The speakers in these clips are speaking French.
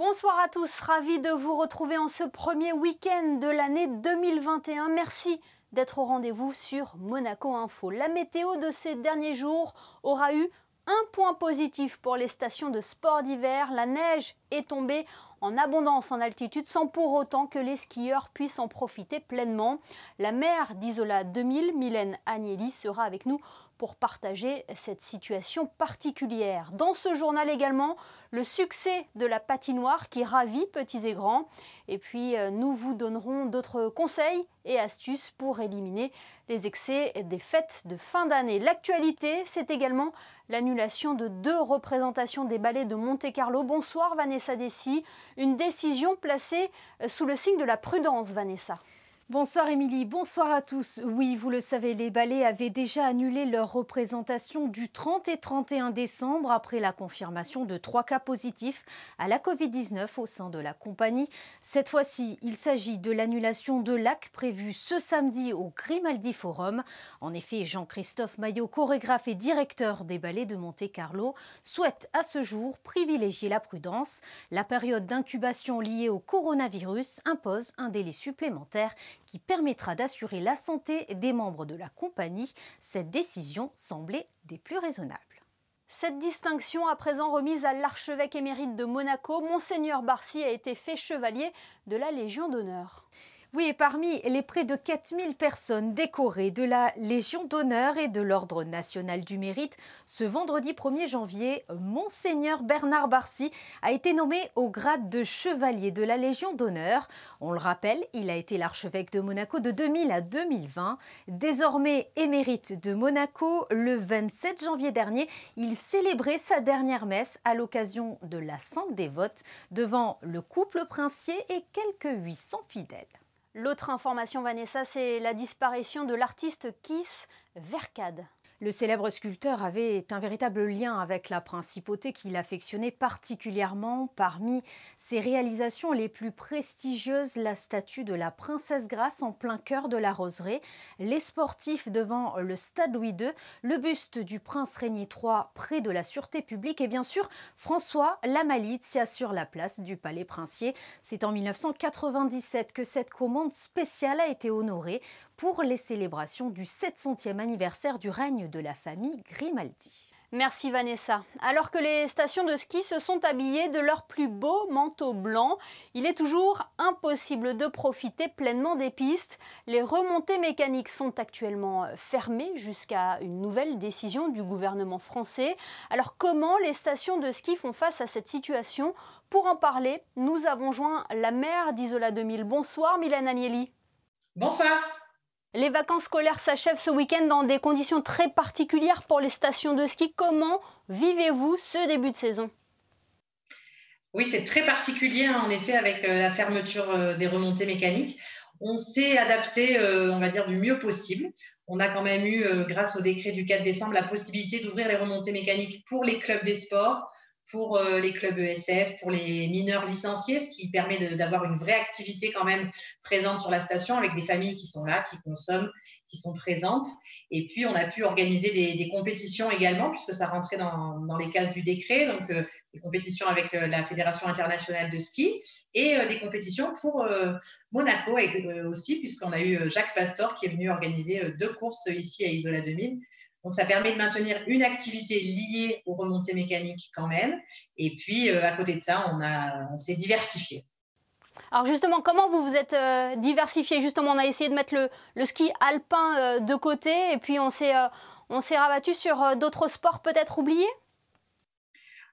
Bonsoir à tous, ravi de vous retrouver en ce premier week-end de l'année 2021. Merci d'être au rendez-vous sur Monaco Info. La météo de ces derniers jours aura eu un point positif pour les stations de sport d'hiver. La neige est tombée en abondance en altitude sans pour autant que les skieurs puissent en profiter pleinement. La maire d'Isola 2000, Mylène Agnelli, sera avec nous pour partager cette situation particulière. Dans ce journal également, le succès de la patinoire qui ravit petits et grands. Et puis nous vous donnerons d'autres conseils et astuces pour éliminer les excès des fêtes de fin d'année. L'actualité, c'est également l'annulation de 2 représentations des ballets de Monte-Carlo. Bonsoir Vanessa Dessy. Une décision placée sous le signe de la prudence, Vanessa. Bonsoir Émilie, bonsoir à tous. Oui, vous le savez, les ballets avaient déjà annulé leur représentation du 30 et 31 décembre après la confirmation de 3 cas positifs à la Covid-19 au sein de la compagnie. Cette fois-ci, il s'agit de l'annulation de l'AC prévue ce samedi au Grimaldi Forum. En effet, Jean-Christophe Maillot, chorégraphe et directeur des ballets de Monte-Carlo, souhaite à ce jour privilégier la prudence. La période d'incubation liée au coronavirus impose un délai supplémentaire qui permettra d'assurer la santé des membres de la compagnie. Cette décision semblait des plus raisonnables. Cette distinction à présent remise à l'archevêque émérite de Monaco, Monseigneur Barcy a été fait chevalier de la Légion d'honneur. Oui, et parmi les près de 4000 personnes décorées de la Légion d'honneur et de l'Ordre national du mérite, ce vendredi 1er janvier, Monseigneur Bernard Barcy a été nommé au grade de chevalier de la Légion d'honneur. On le rappelle, il a été l'archevêque de Monaco de 2000 à 2020. Désormais émérite de Monaco, le 27 janvier dernier, il célébrait sa dernière messe à l'occasion de la Sainte Dévote devant le couple princier et quelques 800 fidèles. L'autre information, Vanessa, c'est la disparition de l'artiste Kiss Verkade. Le célèbre sculpteur avait un véritable lien avec la principauté qu'il affectionnait particulièrement. Parmi ses réalisations les plus prestigieuses, la statue de la princesse Grace en plein cœur de la roseraie, les sportifs devant le stade Louis II, le buste du prince Régnier III près de la sûreté publique et bien sûr François Lamalittia sur la place du palais princier. C'est en 1997 que cette commande spéciale a été honorée pour les célébrations du 700e anniversaire du règne de la famille Grimaldi. Merci Vanessa. Alors que les stations de ski se sont habillées de leur plus beau manteau blanc, il est toujours impossible de profiter pleinement des pistes. Les remontées mécaniques sont actuellement fermées jusqu'à une nouvelle décision du gouvernement français. Alors comment les stations de ski font face à cette situation? Pour en parler, nous avons joint la maire d'Isola 2000. Bonsoir Mylène Agnelli. Bonsoir. Les vacances scolaires s'achèvent ce week-end dans des conditions très particulières pour les stations de ski. Comment vivez-vous ce début de saison? Oui, c'est très particulier en effet avec la fermeture des remontées mécaniques. On s'est adapté, on va dire, du mieux possible. On a quand même eu, grâce au décret du 4 décembre, la possibilité d'ouvrir les remontées mécaniques pour les clubs des sports, pour les clubs ESF, pour les mineurs licenciés, ce qui permet d'avoir une vraie activité quand même présente sur la station avec des familles qui sont là, qui consomment, qui sont présentes. Et puis, on a pu organiser des compétitions également, puisque ça rentrait dans les cases du décret, donc des compétitions avec la Fédération internationale de ski et des compétitions pour Monaco aussi, puisqu'on a eu Jacques Pastor qui est venu organiser 2 courses ici à Isola 2000. Donc, ça permet de maintenir une activité liée aux remontées mécaniques quand même. Et puis, à côté de ça, on s'est diversifié. Alors justement, comment vous vous êtes diversifié? Justement, on a essayé de mettre le ski alpin de côté et puis on s'est rabattu sur d'autres sports peut-être oubliés?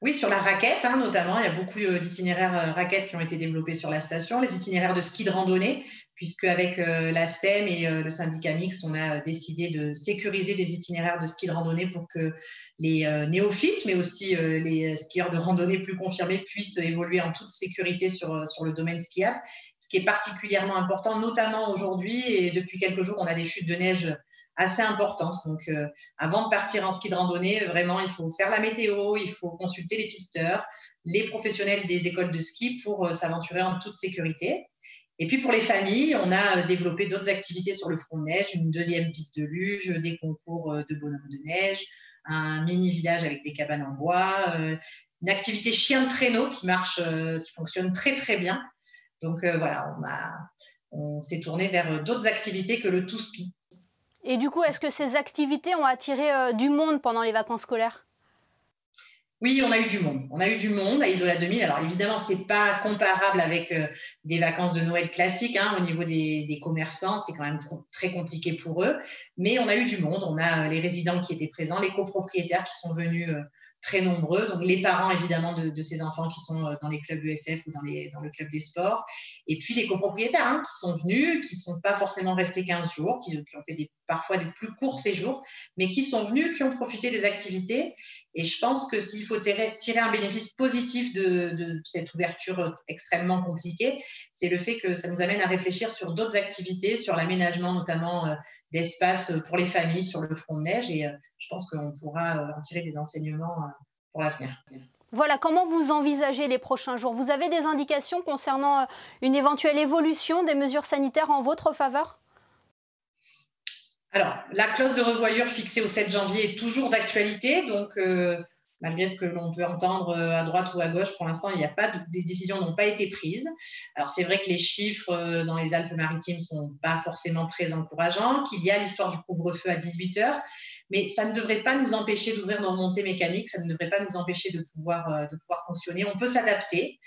Oui, sur la raquette, notamment, il y a beaucoup d'itinéraires raquettes qui ont été développés sur la station, les itinéraires de ski de randonnée, puisque avec la SEM et le syndicat mixte, on a décidé de sécuriser des itinéraires de ski de randonnée pour que les néophytes, mais aussi les skieurs de randonnée plus confirmés puissent évoluer en toute sécurité sur le domaine skiable, ce qui est particulièrement important, notamment aujourd'hui, et depuis quelques jours, on a des chutes de neige assez importantes. Donc, avant de partir en ski de randonnée, vraiment, il faut faire la météo, il faut consulter les pisteurs, les professionnels des écoles de ski pour s'aventurer en toute sécurité. Et puis, pour les familles, on a développé d'autres activités sur le front de neige, une 2e piste de luge, des concours de bonhomme de neige, un mini village avec des cabanes en bois, une activité chien de traîneau qui marche, qui fonctionne très très bien. Donc voilà, on s'est tourné vers d'autres activités que le tout ski. Et du coup, est-ce que ces activités ont attiré du monde pendant les vacances scolaires ? Oui, on a eu du monde. On a eu du monde à Isola 2000. Alors évidemment, c'est pas comparable avec des vacances de Noël classiques. Au niveau des commerçants, c'est quand même très compliqué pour eux. Mais on a eu du monde. On a les résidents qui étaient présents, les copropriétaires qui sont venus très nombreux. Donc les parents évidemment de ces enfants qui sont dans les clubs USF ou dans le club des sports. Et puis les copropriétaires qui sont venus, qui ne sont pas forcément restés 15 jours, qui ont fait parfois des plus courts séjours, mais qui sont venus, qui ont profité des activités. Et je pense que s'il faut tirer un bénéfice positif de cette ouverture extrêmement compliquée, c'est le fait que ça nous amène à réfléchir sur d'autres activités, sur l'aménagement notamment d'espaces pour les familles sur le front de neige. Et je pense qu'on pourra en tirer des enseignements pour l'avenir. Voilà, comment vous envisagez les prochains jours? Vous avez des indications concernant une éventuelle évolution des mesures sanitaires en votre faveur? Alors, la clause de revoyure fixée au 7 janvier est toujours d'actualité, donc malgré ce que l'on peut entendre à droite ou à gauche, pour l'instant, des décisions n'ont pas été prises. Alors, c'est vrai que les chiffres dans les Alpes-Maritimes ne sont pas forcément très encourageants, qu'il y a l'histoire du couvre-feu à 18h, mais ça ne devrait pas nous empêcher d'ouvrir nos remontées mécaniques, ça ne devrait pas nous empêcher de pouvoir fonctionner. On peut s'adapter.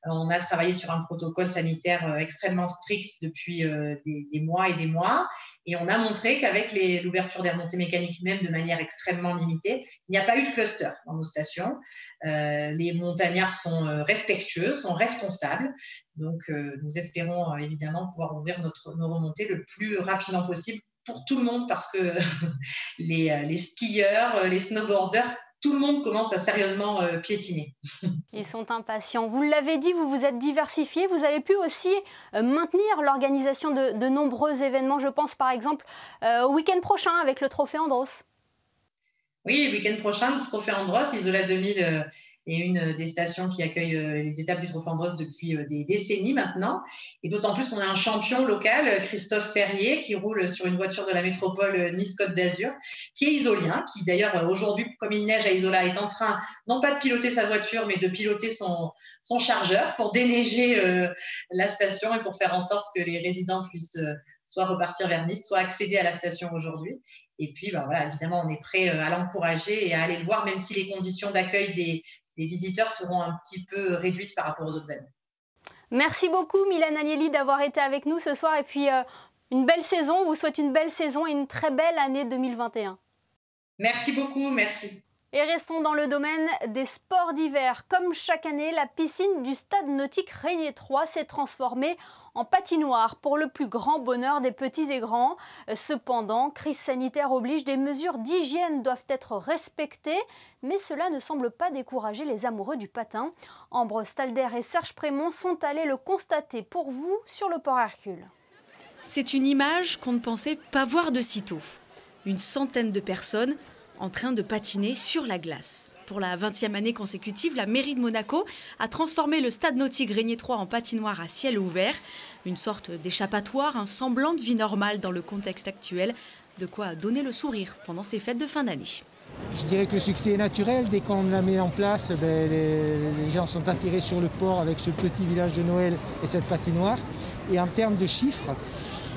On a travaillé sur un protocole sanitaire extrêmement strict depuis des mois et des mois. Et on a montré qu'avec l'ouverture des remontées mécaniques, même de manière extrêmement limitée, il n'y a pas eu de cluster dans nos stations. Les montagnards sont respectueux, sont responsables. Donc, nous espérons évidemment pouvoir ouvrir nos remontées le plus rapidement possible pour tout le monde, parce que les skieurs, les snowboarders, tout le monde commence à sérieusement piétiner. Ils sont impatients. Vous l'avez dit, vous vous êtes diversifié. Vous avez pu aussi maintenir l'organisation de nombreux événements. Je pense par exemple au week-end prochain avec le Trophée Andros. Oui, le week-end prochain, le Trophée Andros, Isola 2000 est une des stations qui accueille les étapes du Trophée Andros depuis des décennies maintenant. Et d'autant plus qu'on a un champion local, Christophe Perrier, qui roule sur une voiture de la métropole Nice-Côte d'Azur, qui est isolien, qui d'ailleurs aujourd'hui, comme il neige à Isola, est en train non pas de piloter sa voiture, mais de piloter son chargeur pour déneiger la station et pour faire en sorte que les résidents puissent soit repartir vers Nice, soit accéder à la station aujourd'hui. Et puis, voilà, évidemment, on est prêt à l'encourager et à aller le voir, même si les conditions d'accueil des visiteurs seront un petit peu réduites par rapport aux autres années. Merci beaucoup, Mylène Agnelli, d'avoir été avec nous ce soir. Et puis, une belle saison. On vous souhaite une belle saison et une très belle année 2021. Merci beaucoup, merci. Et restons dans le domaine des sports d'hiver. Comme chaque année, la piscine du stade nautique Régnier 3 s'est transformée en patinoire pour le plus grand bonheur des petits et grands. Cependant, crise sanitaire oblige, des mesures d'hygiène doivent être respectées, mais cela ne semble pas décourager les amoureux du patin. Ambre Stalder et Serge Prémont sont allés le constater pour vous sur le port Hercule. C'est une image qu'on ne pensait pas voir de sitôt. Une centaine de personnes en train de patiner sur la glace. Pour la 20e année consécutive, la mairie de Monaco a transformé le stade nautique Régnier 3 en patinoire à ciel ouvert. Une sorte d'échappatoire, un semblant de vie normale dans le contexte actuel. De quoi donner le sourire pendant ces fêtes de fin d'année. Je dirais que le succès est naturel. Dès qu'on la met en place, les gens sont attirés sur le port avec ce petit village de Noël et cette patinoire. Et en termes de chiffres,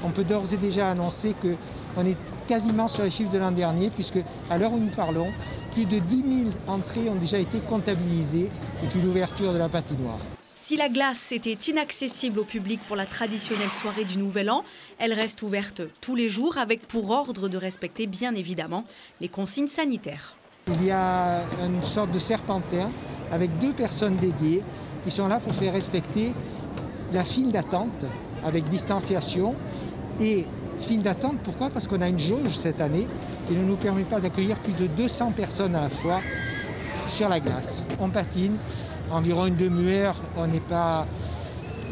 on peut d'ores et déjà annoncer qu'on est quasiment sur les chiffres de l'an dernier, puisque à l'heure où nous parlons, plus de 10 000 entrées ont déjà été comptabilisées depuis l'ouverture de la patinoire. Si la glace était inaccessible au public pour la traditionnelle soirée du Nouvel An, elle reste ouverte tous les jours avec pour ordre de respecter bien évidemment les consignes sanitaires. Il y a une sorte de serpentin avec 2 personnes dédiées qui sont là pour faire respecter la file d'attente avec distanciation. Et file d'attente, pourquoi? Parce qu'on a une jauge cette année qui ne nous permet pas d'accueillir plus de 200 personnes à la fois sur la glace. On patine environ une demi-heure, on n'est pas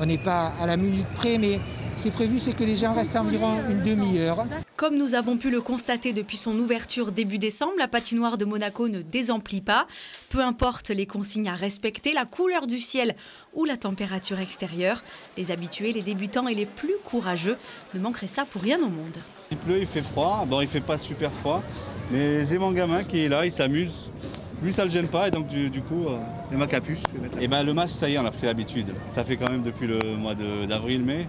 à la minute près, mais Ce qui est prévu, c'est que les gens restent environ une demi-heure. Comme nous avons pu le constater depuis son ouverture début décembre, la patinoire de Monaco ne désemplit pas. Peu importe les consignes à respecter, la couleur du ciel ou la température extérieure, les habitués, les débutants et les plus courageux ne manqueraient ça pour rien au monde. Il pleut, il fait froid. Bon, il fait pas super froid, mais j'ai mon gamin qui est là, il s'amuse. Lui, ça le gêne pas et donc du coup, il a ma capuche. Et ben, le masque, ça y est, on a pris l'habitude. Ça fait quand même depuis le mois d'avril-mai.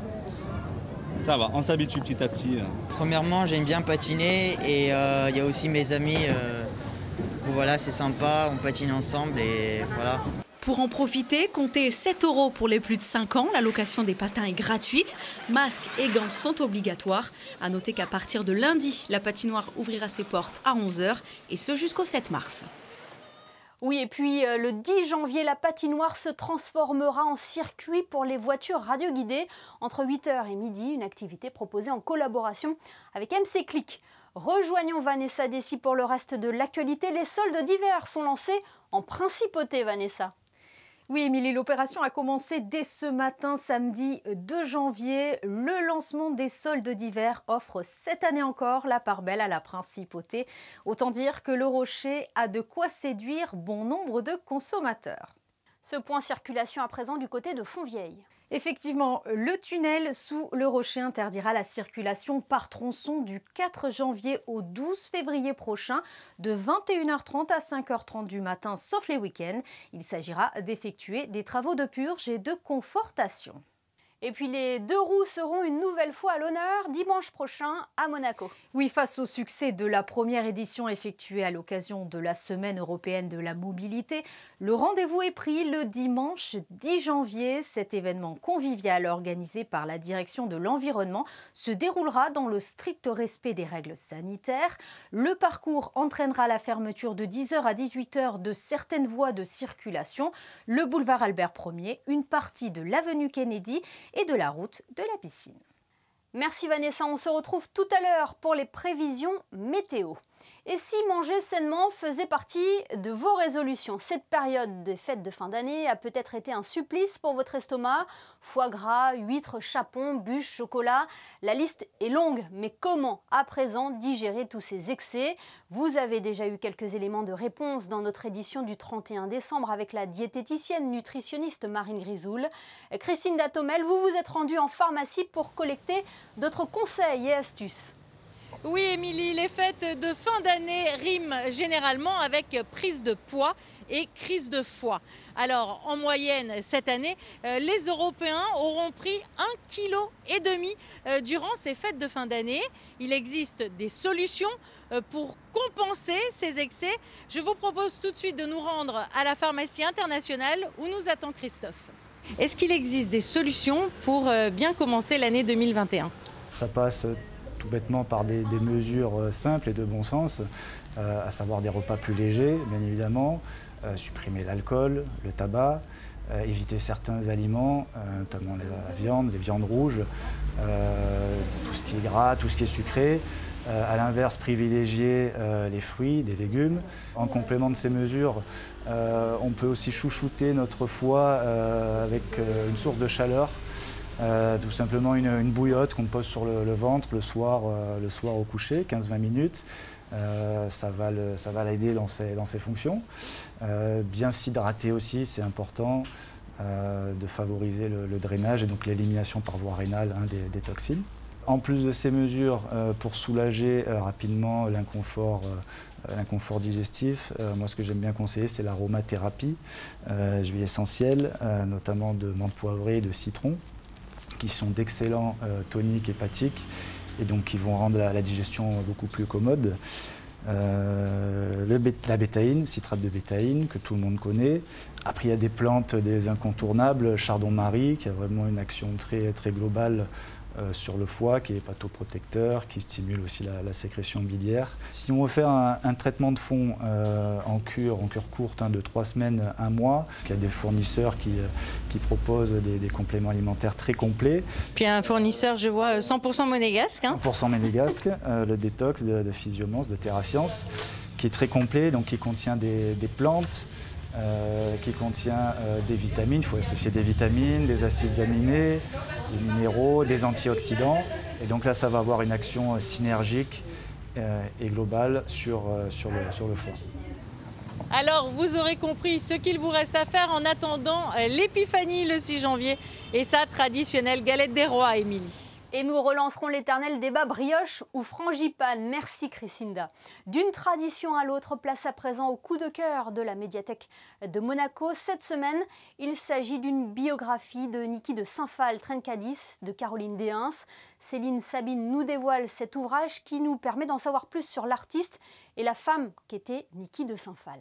Ça va, on s'habitue petit à petit. Premièrement, j'aime bien patiner et il y a aussi mes amis. Du coup, voilà, c'est sympa, on patine ensemble et voilà. Pour en profiter, comptez 7 € pour les plus de 5 ans. La location des patins est gratuite. Masques et gants sont obligatoires. À noter qu'à partir de lundi, la patinoire ouvrira ses portes à 11 h et ce jusqu'au 7 mars. Oui, et puis le 10 janvier, la patinoire se transformera en circuit pour les voitures radioguidées. Entre 8 h et midi, une activité proposée en collaboration avec MC Click. Rejoignons Vanessa Dessy pour le reste de l'actualité. Les soldes d'hiver sont lancés en principauté, Vanessa. Oui, Émilie, l'opération a commencé dès ce matin, samedi 2 janvier. Le lancement des soldes d'hiver offre cette année encore la part belle à la principauté. Autant dire que le Rocher a de quoi séduire bon nombre de consommateurs. Ce point circulation à présent du côté de Fontvieille. Effectivement, le tunnel sous le Rocher interdira la circulation par tronçon du 4 janvier au 12 février prochain, de 21 h 30 à 5 h 30 du matin, sauf les week-ends. Il s'agira d'effectuer des travaux de purge et de confortation. Et puis les 2 roues seront une nouvelle fois à l'honneur dimanche prochain à Monaco. Oui, face au succès de la première édition effectuée à l'occasion de la Semaine européenne de la mobilité, le rendez-vous est pris le dimanche 10 janvier. Cet événement convivial organisé par la direction de l'environnement se déroulera dans le strict respect des règles sanitaires. Le parcours entraînera la fermeture de 10 h à 18 h de certaines voies de circulation, le boulevard Albert Ier, une partie de l'avenue Kennedy et de la route de la piscine. Merci Vanessa, on se retrouve tout à l'heure pour les prévisions météo. Et si manger sainement faisait partie de vos résolutions, cette période des fêtes de fin d'année a peut-être été un supplice pour votre estomac. Foie gras, huîtres, chapons, bûches, chocolat, la liste est longue. Mais comment à présent digérer tous ces excès? Vous avez déjà eu quelques éléments de réponse dans notre édition du 31 décembre avec la diététicienne nutritionniste Marine Grisoul. Christine Datomel, vous vous êtes rendue en pharmacie pour collecter d'autres conseils et astuces. Oui, Émilie, les fêtes de fin d'année riment généralement avec prise de poids et crise de foie. Alors, en moyenne, cette année, les Européens auront pris 1,5 kg durant ces fêtes de fin d'année. Il existe des solutions pour compenser ces excès. Je vous propose tout de suite de nous rendre à la pharmacie internationale où nous attend Christophe. Est-ce qu'il existe des solutions pour bien commencer l'année 2021 ? Ça passe tout bêtement par des mesures simples et de bon sens, à savoir des repas plus légers, bien évidemment, supprimer l'alcool, le tabac, éviter certains aliments, notamment la viande, les viandes rouges, tout ce qui est gras, tout ce qui est sucré. À l'inverse, privilégier les fruits, des légumes. En complément de ces mesures, on peut aussi chouchouter notre foie avec une source de chaleur. Tout simplement une bouillotte qu'on pose sur le ventre le soir au coucher, 15-20 minutes. Ça va l'aider dans ses fonctions. Bien s'hydrater aussi, c'est important, de favoriser le drainage et donc l'élimination par voie rénale des toxines. En plus de ces mesures, pour soulager rapidement l'inconfort digestif, moi ce que j'aime bien conseiller, c'est l'aromathérapie, huiles essentielles, notamment de menthe poivrée et de citron, qui sont d'excellents toniques hépatiques et donc qui vont rendre la digestion beaucoup plus commode. La bétaïne, citrate de bétaïne, que tout le monde connaît. Après, il y a des plantes, des incontournables, chardon-marie, qui a vraiment une action très, très globale sur le foie, qui est hépatoprotecteur, qui stimule aussi la sécrétion biliaire. Si on veut faire un traitement de fond en cure courte, de 3 semaines, 1 mois, il y a des fournisseurs qui proposent des compléments alimentaires très complets. Puis un fournisseur, je vois, 100% monégasque. 100% monégasque, le détox de Physiomans, de TerraScience, qui est très complet, donc qui contient des plantes, qui contient des vitamines. Il faut associer des vitamines, des acides aminés, des minéraux, des antioxydants. Et donc là, ça va avoir une action synergique et globale sur le foie. Alors, vous aurez compris ce qu'il vous reste à faire en attendant l'épiphanie le 6 janvier et sa traditionnelle galette des rois, Émilie. Et nous relancerons l'éternel débat brioche ou frangipane. Merci Chrisinda. D'une tradition à l'autre, place à présent au coup de cœur de la médiathèque de Monaco. Cette semaine, il s'agit d'une biographie de Niki de Saint-Phal Trencadis de Caroline Déhins. Céline Sabine nous dévoile cet ouvrage qui nous permet d'en savoir plus sur l'artiste et la femme qu'était Niki de Saint-Phal.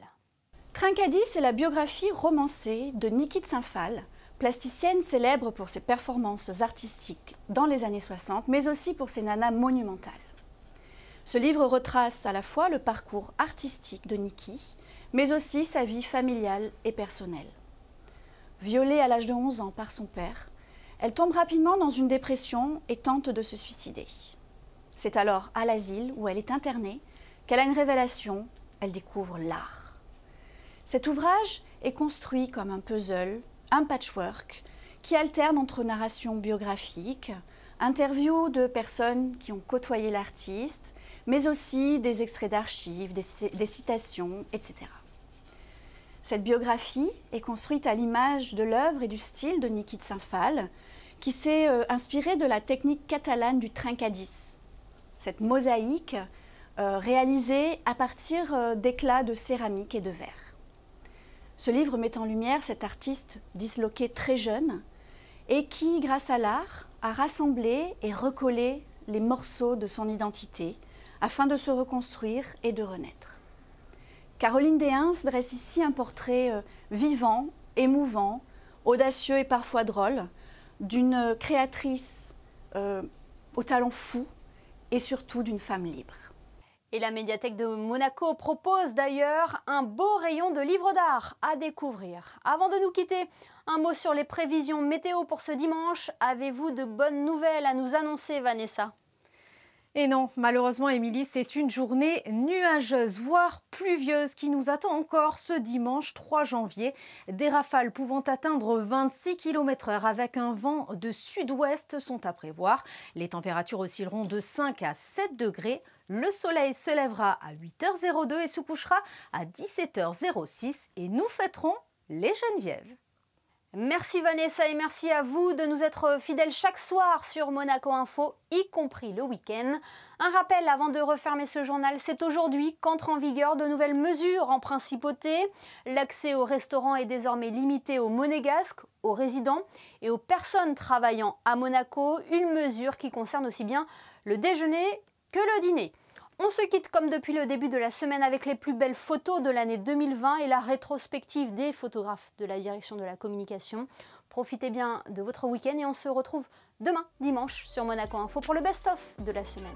Trencadis est la biographie romancée de Niki de Saint-Phal, plasticienne célèbre pour ses performances artistiques dans les années 60, mais aussi pour ses nanas monumentales. Ce livre retrace à la fois le parcours artistique de Niki, mais aussi sa vie familiale et personnelle. Violée à l'âge de 11 ans par son père, elle tombe rapidement dans une dépression et tente de se suicider. C'est alors à l'asile où elle est internée qu'elle a une révélation, elle découvre l'art. Cet ouvrage est construit comme un puzzle, un patchwork qui alterne entre narration biographique, interviews de personnes qui ont côtoyé l'artiste, mais aussi des extraits d'archives, des citations, etc. Cette biographie est construite à l'image de l'œuvre et du style de Niki de Saint-Phal, qui s'est inspirée de la technique catalane du Trencadis. Cette mosaïque réalisée à partir d'éclats de céramique et de verre. Ce livre met en lumière cet artiste disloqué très jeune et qui, grâce à l'art, a rassemblé et recollé les morceaux de son identité afin de se reconstruire et de renaître. Caroline Déhins dresse ici un portrait vivant, émouvant, audacieux et parfois drôle d'une créatrice au talent fou et surtout d'une femme libre. Et la médiathèque de Monaco propose d'ailleurs un beau rayon de livres d'art à découvrir. Avant de nous quitter, un mot sur les prévisions météo pour ce dimanche. Avez-vous de bonnes nouvelles à nous annoncer, Vanessa ? Et non, malheureusement, Émilie, c'est une journée nuageuse, voire pluvieuse qui nous attend encore ce dimanche 3 janvier. Des rafales pouvant atteindre 26 km/h avec un vent de sud-ouest sont à prévoir. Les températures oscilleront de 5 à 7 degrés. Le soleil se lèvera à 8h02 et se couchera à 17h06. Et nous fêterons les Genevièves. Merci Vanessa et merci à vous de nous être fidèles chaque soir sur Monaco Info, y compris le week-end. Un rappel avant de refermer ce journal, c'est aujourd'hui qu'entrent en vigueur de nouvelles mesures en principauté. L'accès au restaurant est désormais limité aux monégasques, aux résidents et aux personnes travaillant à Monaco. Une mesure qui concerne aussi bien le déjeuner que le dîner. On se quitte comme depuis le début de la semaine avec les plus belles photos de l'année 2020 et la rétrospective des photographes de la direction de la communication. Profitez bien de votre week-end et on se retrouve demain, dimanche, sur Monaco Info pour le best-of de la semaine.